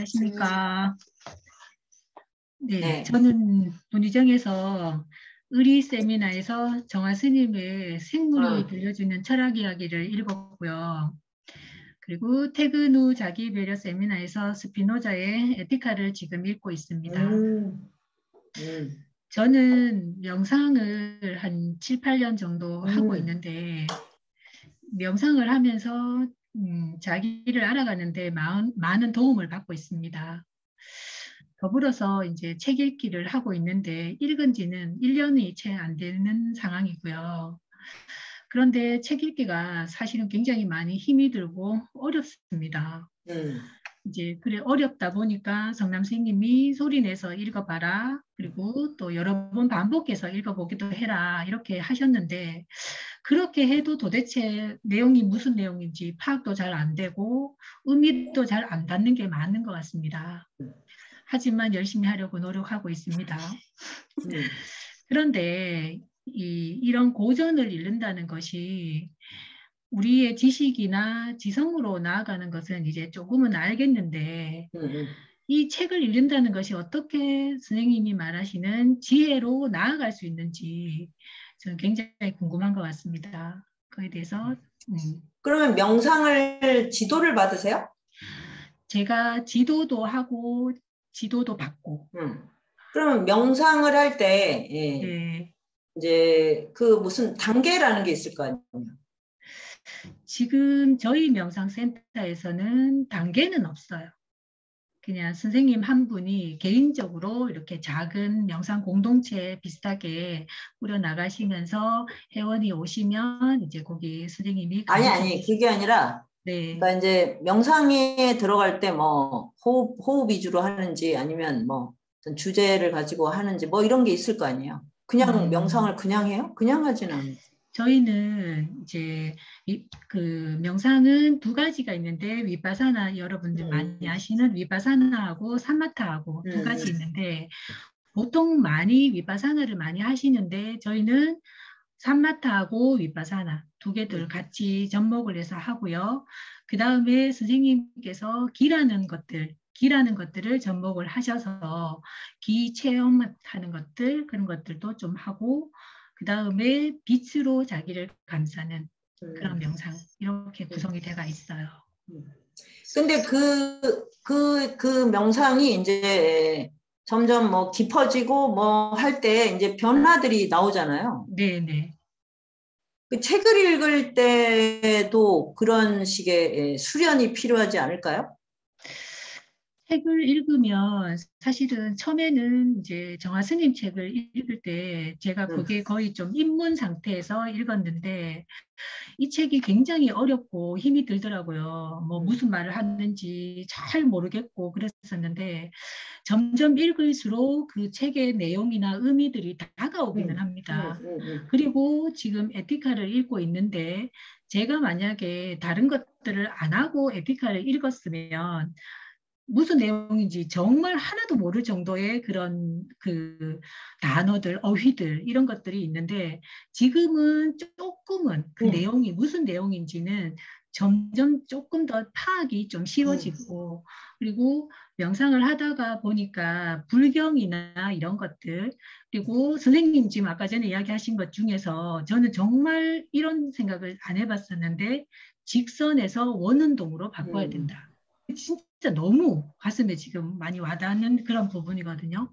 안녕하십니까. 네, 네. 저는 문희정에서 의리 세미나에서 정화 스님의 생물이 들려주는 철학 이야기를 읽었고요. 그리고 퇴근 후 자기 배려 세미나에서 스피노자의 에티카를 지금 읽고 있습니다. 저는 명상을 한 7, 8년 정도 하고 있는데 명상을 하면서 자기를 알아가는데 많은 도움을 받고 있습니다. 더불어서 이제 책 읽기를 하고 있는데 읽은 지는 1년이 채 안 되는 상황이고요. 그런데 책 읽기가 사실은 굉장히 많이 힘이 들고 어렵습니다. 이제 그래 어렵다 보니까 성남 선생님이 소리내서 읽어봐라. 그리고 또 여러 번 반복해서 읽어보기도 해라. 이렇게 하셨는데 그렇게 해도 도대체 내용이 무슨 내용인지 파악도 잘 안 되고 의미도 잘 안 닿는 게 많은 것 같습니다. 하지만 열심히 하려고 노력하고 있습니다. 그런데 이런 고전을 읽는다는 것이 우리의 지식이나 지성으로 나아가는 것은 이제 조금은 알겠는데 이 책을 읽는다는 것이 어떻게 선생님이 말하시는 지혜로 나아갈 수 있는지 저는 굉장히 궁금한 것 같습니다. 그에 대해서 그러면 명상을 지도를 받으세요? 제가 지도도 하고 지도도 받고 그러면 명상을 할 때 네. 이제 그 무슨 단계라는 게 있을 거 아니에요? 지금 저희 명상센터에서는 단계는 없어요. 그냥 선생님 한 분이 개인적으로 이렇게 작은 명상 공동체 비슷하게 꾸려 나가시면서 회원이 오시면 이제 거기 선생님이 아니 그게 아니라 네. 그러니까 이제 명상에 들어갈 때 뭐 호흡 위주로 하는지 아니면 뭐 어떤 주제를 가지고 하는지 뭐 이런 게 있을 거 아니에요. 그냥 명상을 그냥 해요? 그냥 하진 않아요. 저희는 이제 그 명상은 두 가지가 있는데 위파사나 여러분들 많이 아시는 위파사나하고 사마타하고 두 가지 있는데 보통 많이 위파사나를 많이 하시는데 저희는 사마타하고 위파사나 두 개들 같이 접목을 해서 하고요. 그 다음에 선생님께서 기라는 것들을 접목을 하셔서 기 체험하는 것들 그런 것들도 좀 하고 그 다음에 빛으로 자기를 감싸는 그런 명상 이렇게 구성이 되어 있어요. 근데 그 명상이 이제 점점 뭐 깊어지고 뭐 할 때 이제 변화들이 나오잖아요. 네네. 그 책을 읽을 때도 그런 식의 수련이 필요하지 않을까요? 책을 읽으면 사실은 처음에는 이제 정화 스님 책을 읽을 때 제가 그게 거의 좀 입문 상태에서 읽었는데 이 책이 굉장히 어렵고 힘이 들더라고요. 뭐 무슨 말을 하는지 잘 모르겠고 그랬었는데 점점 읽을수록 그 책의 내용이나 의미들이 다가오기는 합니다. 그리고 지금 에티카를 읽고 있는데 제가 만약에 다른 것들을 안 하고 에티카를 읽었으면 무슨 내용인지 정말 하나도 모를 정도의 그런 그 단어들, 어휘들 이런 것들이 있는데 지금은 조금은 그 내용이 무슨 내용인지는 점점 조금 더 파악이 좀 쉬워지고 그리고 명상을 하다가 보니까 불경이나 이런 것들 그리고 선생님 지금 아까 전에 이야기하신 것 중에서 저는 정말 이런 생각을 안 해봤었는데 직선에서 원운동으로 바꿔야 된다. 진짜 너무 가슴에 지금 많이 와닿는 그런 부분이거든요.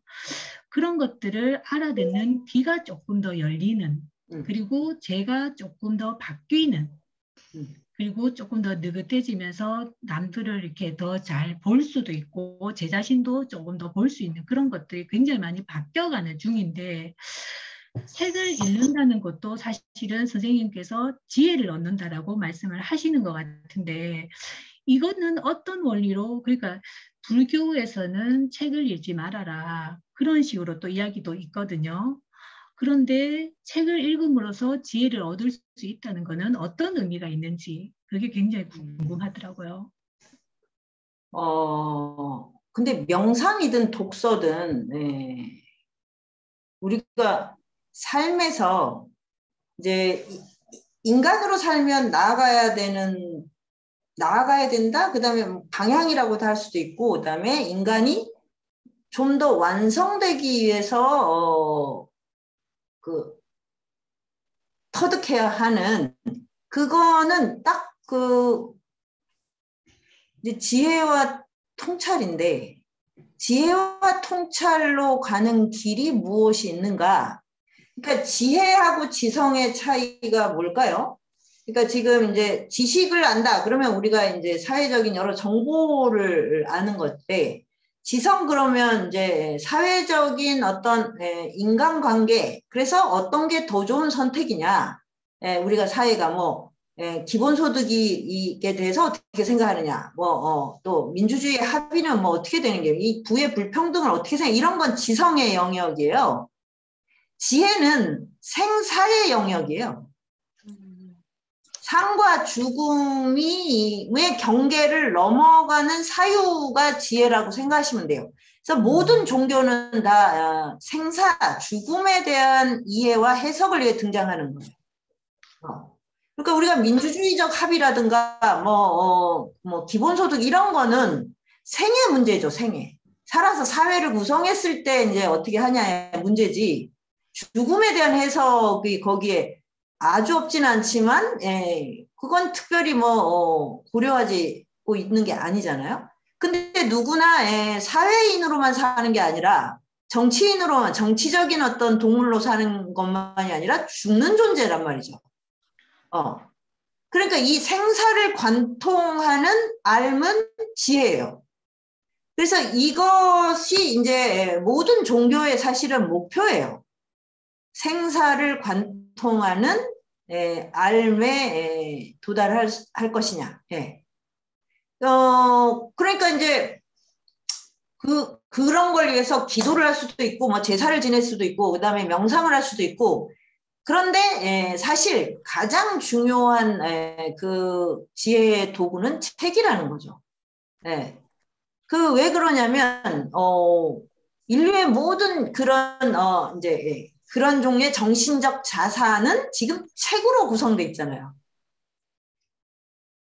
그런 것들을 알아듣는 귀가 조금 더 열리는 그리고 제가 조금 더 바뀌는 그리고 조금 더 느긋해지면서 남들을 이렇게 더 잘 볼 수도 있고 제 자신도 조금 더 볼 수 있는 그런 것들이 굉장히 많이 바뀌어가는 중인데 책을 읽는다는 것도 사실은 선생님께서 지혜를 얻는다라고 말씀을 하시는 것 같은데 이거는 어떤 원리로 그러니까 불교에서는 책을 읽지 말아라 그런 식으로 또 이야기도 있거든요. 그런데 책을 읽음으로써 지혜를 얻을 수 있다는 것은 어떤 의미가 있는지 그게 굉장히 궁금하더라고요. 근데 명상이든 독서든 우리가 삶에서 이제 인간으로 살면 나아가야 되는 나아가야 된다. 그다음에 방향이라고도 할 수도 있고, 그다음에 인간이 좀 더 완성되기 위해서 터득해야 하는 그거는 딱 이제 지혜와 통찰인데, 지혜와 통찰로 가는 길이 무엇이 있는가? 그러니까 지혜하고 지성의 차이가 뭘까요? 그러니까 지금 이제 지식을 안다. 그러면 우리가 이제 사회적인 여러 정보를 아는 건데, 지성 그러면 이제 사회적인 어떤 인간관계, 그래서 어떤 게 더 좋은 선택이냐? 우리가 사회가 뭐 기본소득이 대해서 어떻게 생각하느냐? 또 민주주의 합의는 뭐 어떻게 되는 게, 이 부의 불평등을 어떻게 생각? 이런 건 지성의 영역이에요. 지혜는 생사의 영역이에요. 삶과 죽음의 경계를 넘어가는 사유가 지혜라고 생각하시면 돼요. 그래서 모든 종교는 다 생사, 죽음에 대한 이해와 해석을 위해 등장하는 거예요. 그러니까 우리가 민주주의적 합의라든가 뭐 기본소득 이런 거는 생애 문제죠, 생애. 살아서 사회를 구성했을 때 이제 어떻게 하냐의 문제지. 죽음에 대한 해석이 거기에 아주 없진 않지만, 그건 특별히 고려하고 있는 게 아니잖아요. 근데 누구나 사회인으로만 사는 게 아니라 정치인으로만, 정치적인 어떤 동물로 사는 것만이 아니라 죽는 존재란 말이죠. 그러니까 이 생사를 관통하는 앓은 지혜예요. 그래서 이것이 이제 모든 종교의 사실은 목표예요. 생사를 관통하는 앓에 도달할 것이냐. 그러니까 이제 그런 걸 위해서 기도를 할 수도 있고, 뭐 제사를 지낼 수도 있고, 그 다음에 명상을 할 수도 있고. 그런데 사실 가장 중요한 그 지혜의 도구는 책이라는 거죠. 왜 그러냐면 인류의 모든 그런 이제 그런 종류의 정신적 자산은 지금 책으로 구성돼 있잖아요.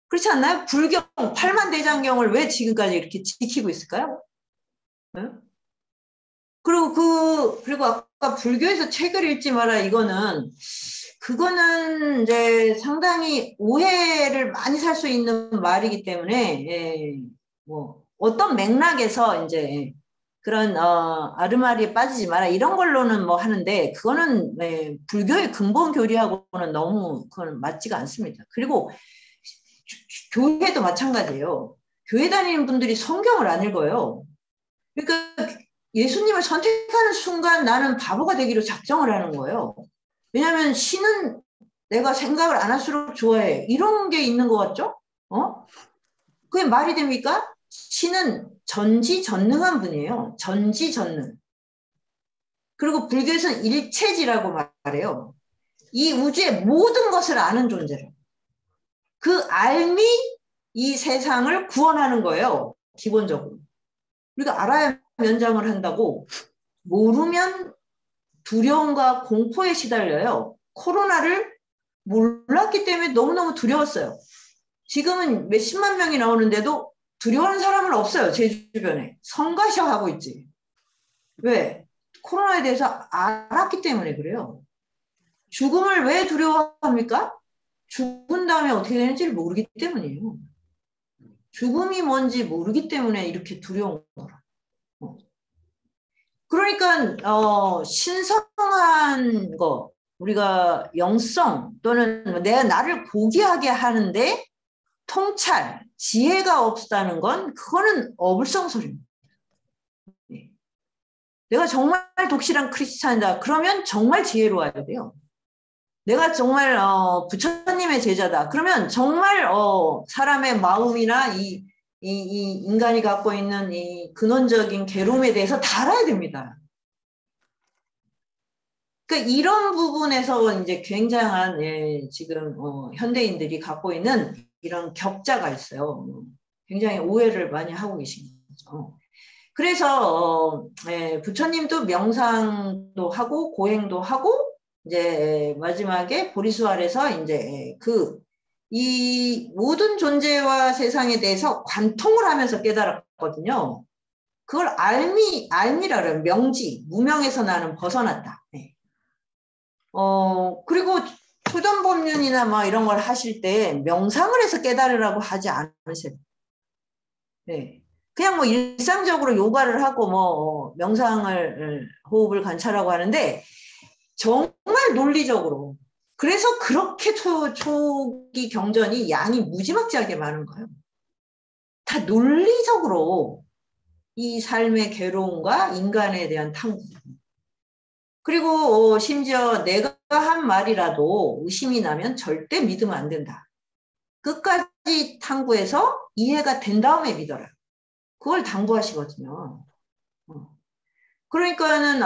그렇지 않나요? 불경, 팔만대장경을 왜 지금까지 이렇게 지키고 있을까요? 그리고 아까 불교에서 책을 읽지 마라, 그거는 이제 상당히 오해를 많이 살 수 있는 말이기 때문에, 뭐, 어떤 맥락에서 이제 그런, 아르마리에 빠지지 마라, 이런 걸로는 뭐 하는데, 그거는, 불교의 근본 교리하고는 너무, 그건 맞지가 않습니다. 그리고 교회도 마찬가지예요. 교회 다니는 분들이 성경을 안 읽어요. 그러니까 예수님을 선택하는 순간 나는 바보가 되기로 작정을 하는 거예요. 왜냐하면 신은 내가 생각을 안 할수록 좋아해. 이런 게 있는 것 같죠? 그게 말이 됩니까? 신은 전지전능한 분이에요. 전지전능. 그리고 불교에서는 일체지라고 말해요. 이 우주의 모든 것을 아는 존재로. 그 알미 이 세상을 구원하는 거예요. 기본적으로. 우리가 알아야 면장을 한다고, 모르면 두려움과 공포에 시달려요. 코로나를 몰랐기 때문에 너무너무 두려웠어요. 지금은 몇십만 명이 나오는데도 두려워하는 사람은 없어요. 제 주변에. 성가셔하고 있지. 왜? 코로나에 대해서 알았기 때문에 그래요. 죽음을 왜 두려워합니까? 죽은 다음에 어떻게 되는지를 모르기 때문이에요. 죽음이 뭔지 모르기 때문에 이렇게 두려운 거라. 그러니까 신성한 거, 우리가 영성 또는 내가 나를 고귀하게 하는데 통찰, 지혜가 없다는 건 그거는 어불성설입니다. 내가 정말 독실한 크리스찬이다. 그러면 정말 지혜로워야 돼요. 내가 정말 부처님의 제자다. 그러면 정말 사람의 마음이나 이 인간이 갖고 있는 이 근원적인 괴로움에 대해서 다 알아야 됩니다. 그러니까 이런 부분에서 이제 굉장한 지금 현대인들이 갖고 있는 이런 격자가 있어요. 굉장히 오해를 많이 하고 계신 거죠. 그래서 부처님도 명상도 하고 고행도 하고 이제 마지막에 보리수활에서 이제 이 모든 존재와 세상에 대해서 관통을 하면서 깨달았거든요. 그걸 알미라 그래요. 명지, 무명에서 나는 벗어났다. 네. 그리고 초전법륜이나 막 이런 걸 하실 때 명상을 해서 깨달으라고 하지 않으세요. 네. 그냥 뭐 일상적으로 요가를 하고 뭐 명상을 호흡을 관찰하고 하는데 정말 논리적으로 그래서 그렇게 초기 경전이 양이 무지막지하게 많은 거예요. 다 논리적으로 이 삶의 괴로움과 인간에 대한 탐구. 그리고 심지어 내가 한 말이라도 의심이 나면 절대 믿으면 안 된다. 끝까지 탐구해서 이해가 된 다음에 믿어라. 그걸 당부하시거든요. 그러니까는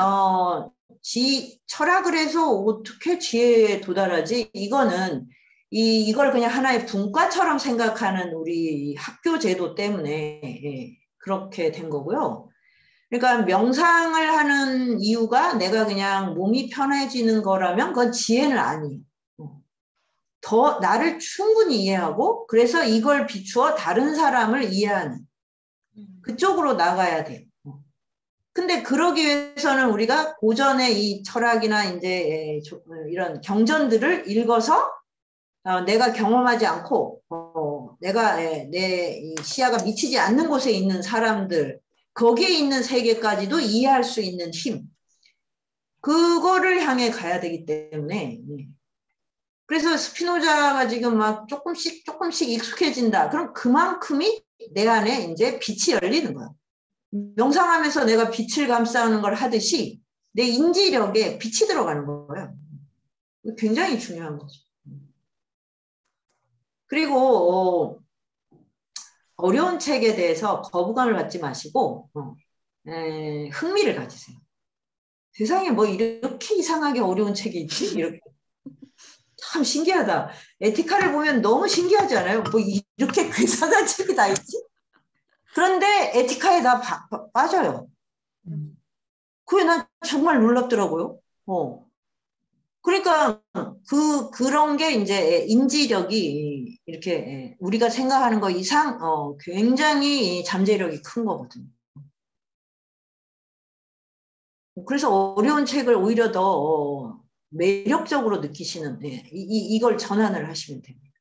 철학을 해서 어떻게 지혜에 도달하지? 이걸 그냥 하나의 분과처럼 생각하는 우리 학교 제도 때문에 그렇게 된 거고요. 그러니까 명상을 하는 이유가 내가 그냥 몸이 편해지는 거라면 그건 지혜는 아니에요. 더 나를 충분히 이해하고 그래서 이걸 비추어 다른 사람을 이해하는 그쪽으로 나가야 돼요. 근데 그러기 위해서는 우리가 고전의 이 철학이나 이제 이런 경전들을 읽어서 내가 경험하지 않고 내가 내 시야가 미치지 않는 곳에 있는 사람들 거기에 있는 세계까지도 이해할 수 있는 힘 그거를 향해 가야 되기 때문에 그래서 스피노자가 지금 막 조금씩 익숙해진다. 그럼 그만큼이 내 안에 이제 빛이 열리는 거야. 명상하면서 내가 빛을 감싸는 걸 하듯이 내 인지력에 빛이 들어가는 거예요. 굉장히 중요한 거죠. 그리고 어려운 책에 대해서 거부감을 갖지 마시고 흥미를 가지세요. 세상에 뭐 이렇게 이상하게 어려운 책이 있지? 이렇게. 참 신기하다. 에티카를 보면 너무 신기하지 않아요? 뭐 이렇게 괴상한 책이 다 있지? 그런데 에티카에 다 빠져요. 그게 난 정말 놀랍더라고요. 그러니까 그런 게 이제 인지력이 이렇게 우리가 생각하는 것 이상 굉장히 잠재력이 큰 거거든요. 그래서 어려운 책을 오히려 더 매력적으로 느끼시는 이걸 전환을 하시면 됩니다.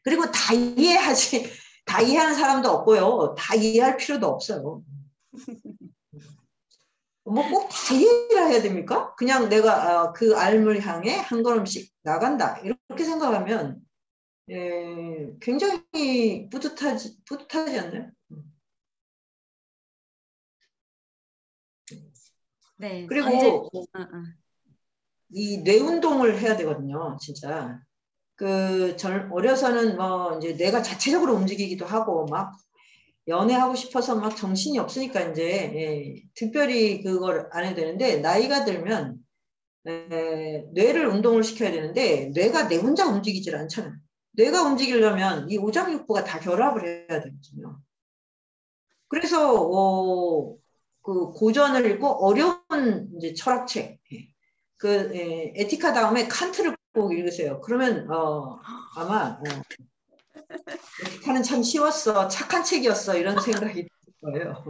그리고 다 이해하는 사람도 없고요. 다 이해할 필요도 없어요. 뭐 꼭 다 이해를 해야 됩니까? 그냥 내가 그 알을 향해 한 걸음씩 나간다. 이렇게 생각하면 굉장히 뿌듯하지 않나요? 네. 그리고 이 뇌 운동을 해야 되거든요. 진짜. 어려서는 뭐 이제 뇌가 자체적으로 움직이기도 하고 막 연애하고 싶어서 막 정신이 없으니까 이제 특별히 그걸 안 해도 되는데 나이가 들면 뇌를 운동을 시켜야 되는데 뇌가 내 혼자 움직이질 않잖아요. 뇌가 움직이려면 이 오장육부가 다 결합을 해야 되거든요. 그래서 그 고전을 읽고 어려운 이제 철학책 에티카 다음에 칸트를 꼭 읽으세요. 그러면 아마 에티카는 참 쉬웠어, 착한 책이었어 이런 생각이 들 거예요.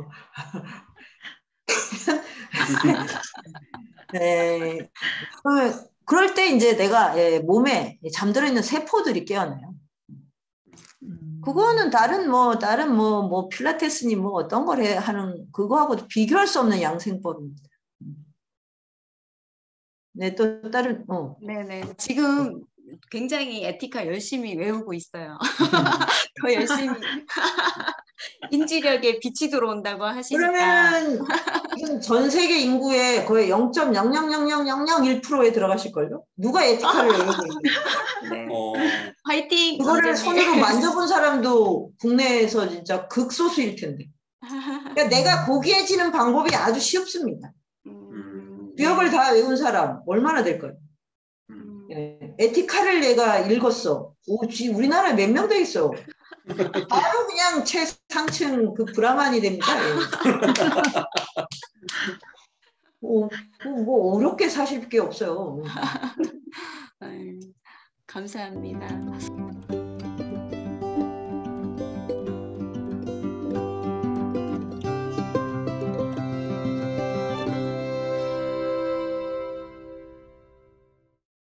그럴 때 이제 내가 몸에 잠들어 있는 세포들이 깨어나요. 그거는 다른 필라테스니 뭐 어떤 걸 하는 그거하고도 비교할 수 없는 양생법입니다. 네, 또 다른 네네. 지금 굉장히 에티카 열심히 외우고 있어요. 더 열심히 인지력에 빛이 들어온다고 하시니까. 그러면 지금 전 세계 인구의 거의 0.0000001%에 들어가실걸요? 누가 에티카를 외우고 있어요? 네. 화이팅! 그거를 선생님. 손으로 만져본 사람도 국내에서 진짜 극소수일 텐데. 그러니까 내가 고귀해지는 방법이 아주 쉽습니다. 기억을 다 외운 사람 얼마나 될까요? 에티카를 내가 읽었어. 우리나라에 몇 명 돼 있어. 바로 그냥 최상층 그 브라만이 됩니다. 뭐 어렵게 사실 게 없어요. 감사합니다.